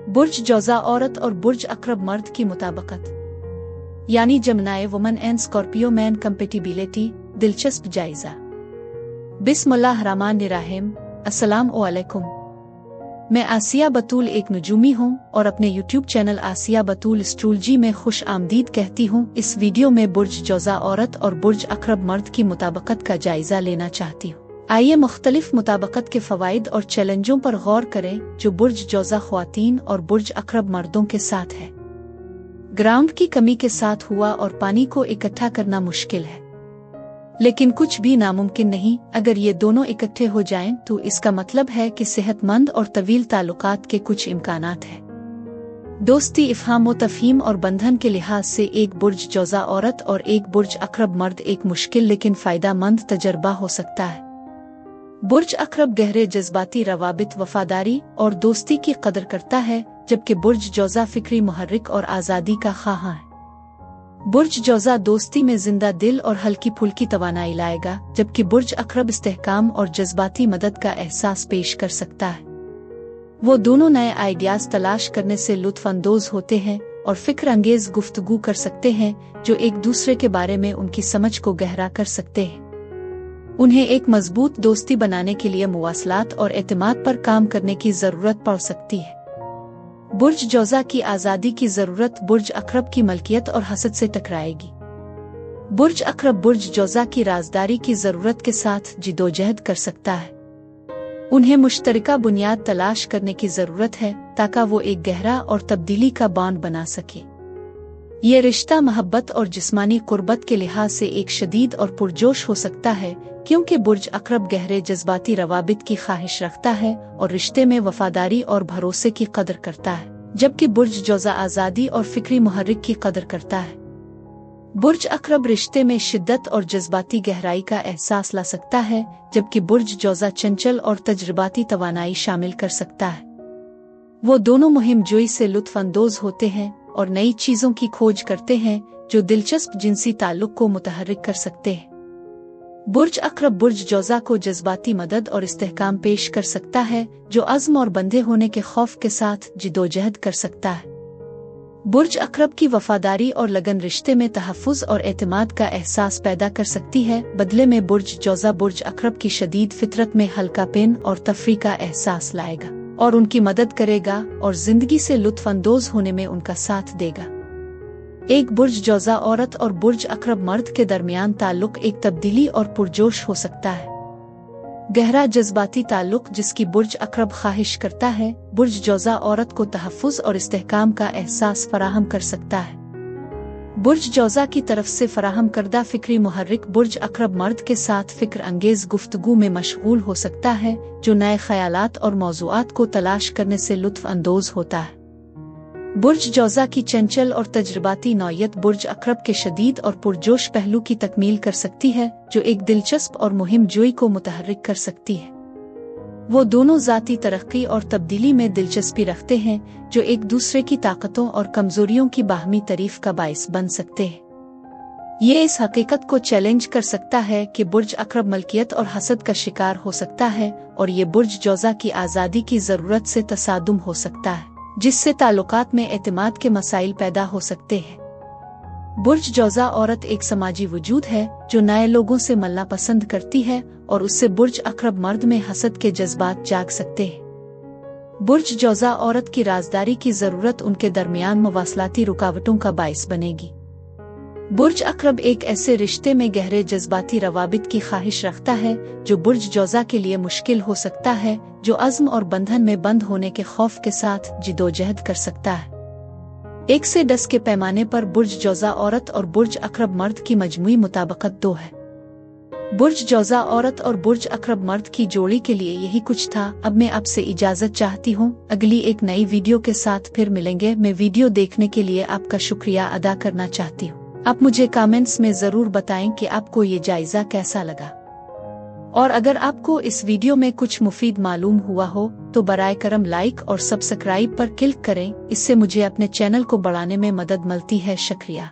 बुर्ज जौज़ा औरत और बुर्ज अक़रब मर्द की मुताबिकत, यानी Gemini woman and Scorpio man compatibility. दिलचस्प जायजा। बिस्मिल्लाहिर्रहमानिर्रहीम। अस्सलाम वालेकुम। मैं आसिया बतूल एक नजूमी हूँ और अपने यूट्यूब चैनल आसिया बतूल एस्ट्रोलॉजी में खुश आमदीद कहती हूँ। इस वीडियो में बुर्ज जौज़ा औरत और बुर्ज अक़रब मर्द की मुताबिकत का जायजा लेना चाहती हूँ। आइए मुख्तलिफ मुताबिकत के फ़वाइद और चैलेंजों पर गौर करें जो बुर्ज जौज़ा ख्वातीन और बुर्ज अक़रब मर्दों के साथ है। ग्राउंड की कमी के साथ हुआ और पानी को इकट्ठा करना मुश्किल है, लेकिन कुछ भी नामुमकिन नहीं। अगर ये दोनों इकट्ठे हो जाएं तो इसका मतलब है कि सेहतमंद और तवील ताल्लुकात के कुछ इम्कानात हैं। दोस्ती, इफ़हाम व तफ़हीम और बंधन के लिहाज से एक बुर्ज जौज़ा औरत और एक बुर्ज अक़रब मर्द एक मुश्किल लेकिन फ़ायदामंद तजर्बा हो सकता है। बुर्ज अक़रब गहरे जज्बाती रवाबित, वफादारी और दोस्ती की कदर करता है, जबकि बुर्ज जौज़ा फ़िक्री मुहर्रिक और आज़ादी का ख़्वाह है। बुर्ज जौज़ा दोस्ती में जिंदा दिल और हल्की फुल्की तवानाई लाएगा, जबकि बुर्ज अक़रब इस्तेहकाम और जज्बाती मदद का एहसास पेश कर सकता है। वो दोनों नए आइडियाज़ तलाश करने से लुत्फ़ अंदोज़ होते हैं और फ़िक्र अंगेज़ गुफ्तगू कर सकते हैं जो एक दूसरे के बारे में उनकी समझ को गहरा कर सकते हैं। उन्हें एक मजबूत दोस्ती बनाने के लिए मुवासलात और एतमाद पर काम करने की ज़रूरत पड़ सकती है। बुर्ज जौज़ा की आज़ादी की ज़रूरत बुर्ज अक़रब की मलकियत और हसद से टकराएगी। बुर्ज अक़रब बुर्ज जौज़ा की राज़दारी की ज़रूरत के साथ जिदोजहद कर सकता है। उन्हें मुश्तरका बुनियाद तलाश करने की ज़रूरत है ताकि वो एक गहरा और तब्दीली का बॉन्ड बना सके। ये रिश्ता मोहब्बत और जिस्मानी कुर्बत के लिहाज से एक शदीद और पुरजोश हो सकता है, क्योंकि बुर्ज अक़रब गहरे जज्बाती रवाबित की ख्वाहिश रखता है और रिश्ते में वफादारी और भरोसे की कदर करता है, जबकि बुर्ज जौज़ा आज़ादी और फ़िक्री मुहर्रिक की कदर करता है। बुर्ज अक़रब रिश्ते में शिद्दत और जज्बाती गहराई का एहसास ला सकता है, जबकि बुर्ज जौज़ा चंचल और तजर्बाती तवानाई शामिल कर सकता है। वो दोनों मुहिम जोई से लुत्फ़ अंदोज़ होते हैं और नई चीज़ों की खोज करते हैं जो दिलचस्प जिनसी ताल्लुक़ को मुतहर्रिक कर सकते हैं। बुर्ज अक़रब बुर्ज जौज़ा को जज्बाती मदद और इस्तेहकाम पेश कर सकता है, जो अज़्म और बंधे होने के खौफ के साथ जिदोजहद कर सकता है। बुर्ज अक़रब की वफादारी और लगन रिश्ते में तहफ़्फ़ुज़ और एतमाद का एहसास पैदा कर सकती है। बदले में बुर्ज जौज़ा बुर्ज अक़रब की शदीद फितरत में हल्कापन और तफरी का एहसास लाएगा और उनकी मदद करेगा और ज़िंदगी से लुत्फ़ अंदोज़ होने में उनका साथ देगा। एक बुर्ज जौज़ा औरत और बुर्ज अक़रब मर्द के दरमियान ताल्लुक़ एक तब्दीली और पुरजोश हो सकता है। गहरा जज्बाती ताल्लुक़ जिसकी बुर्ज अक़रब ख्वाहिश करता है, बुर्ज जौज़ा औरत को तहफ़्फ़ुज़ और इस्तेहकाम का एहसास फराहम कर सकता है। बुर्ज जौज़ा की तरफ से फराहम करदा फ़िक्री मुहर्रिक बुर्ज अक़रब मर्द के साथ फ़िक्र अंगेज़ गुफ्तगू में मशगूल हो सकता है, जो नए ख़यालात और मौज़ूआत को तलाश करने से लुत्फ़ अंदोज़ होता है। बुर्ज जौज़ा की चंचल और तजर्बाती नौयत बुर्ज अक़रब के शदीद और पुरजोश पहलू की तकमील कर सकती है, जो एक दिलचस्प और मुहिम जोई को मुतहर्रिक कर सकती है। वो दोनों ज़ाती तरक्की और तब्दीली में दिलचस्पी रखते हैं, जो एक दूसरे की ताकतों और कमज़ोरियों की बाहमी तारीफ़ का बाइस बन सकते हैं। ये इस हकीकत को चैलेंज कर सकता है कि बुर्ज अक़रब मलकियत और हसद का शिकार हो सकता है, और ये बुर्ज जौज़ा की आज़ादी की ज़रूरत से तसादुम हो सकता है, जिससे ताल्लुकात में एतमाद के मसाइल पैदा हो सकते हैं। बुर्ज जौज़ा औरत एक समाजी वजूद है जो नए लोगों से मिलना पसंद करती है, और उससे बुर्ज अक़रब मर्द में हसद के जज्बात जाग सकते हैं। बुर्ज जौज़ा औरत की राज़दारी की ज़रूरत उनके दरमियान मुवासलाती रुकावटों का बाइस बनेगी। बुर्ज अक़रब एक ऐसे रिश्ते में गहरे जज्बाती रवाबित की ख्वाहिश रखता है जो बुर्ज जौज़ा के लिए मुश्किल हो सकता है, जो अज़्म और बंधन में बंद होने के खौफ के साथ जिदोजहद कर सकता है। 1 से 10 के पैमाने पर बुर्ज जौज़ा औरत और बुर्ज अक़रब मर्द की मजमूई मुताबिकत 2 है। बुर्ज जौज़ा औरत और बुर्ज अक़रब मर्द की जोड़ी के लिए यही कुछ था। अब मैं आपसे इजाज़त चाहती हूँ। अगली एक नई वीडियो के साथ फिर मिलेंगे। मैं वीडियो देखने के लिए आपका शुक्रिया अदा करना चाहती हूँ। आप मुझे कमेंट्स में ज़रूर बताएं कि आपको ये जायज़ा कैसा लगा, और अगर आपको इस वीडियो में कुछ मुफीद मालूम हुआ हो तो बराए करम लाइक और सब्सक्राइब पर क्लिक करें। इससे मुझे अपने चैनल को बढ़ाने में मदद मिलती है। शुक्रिया।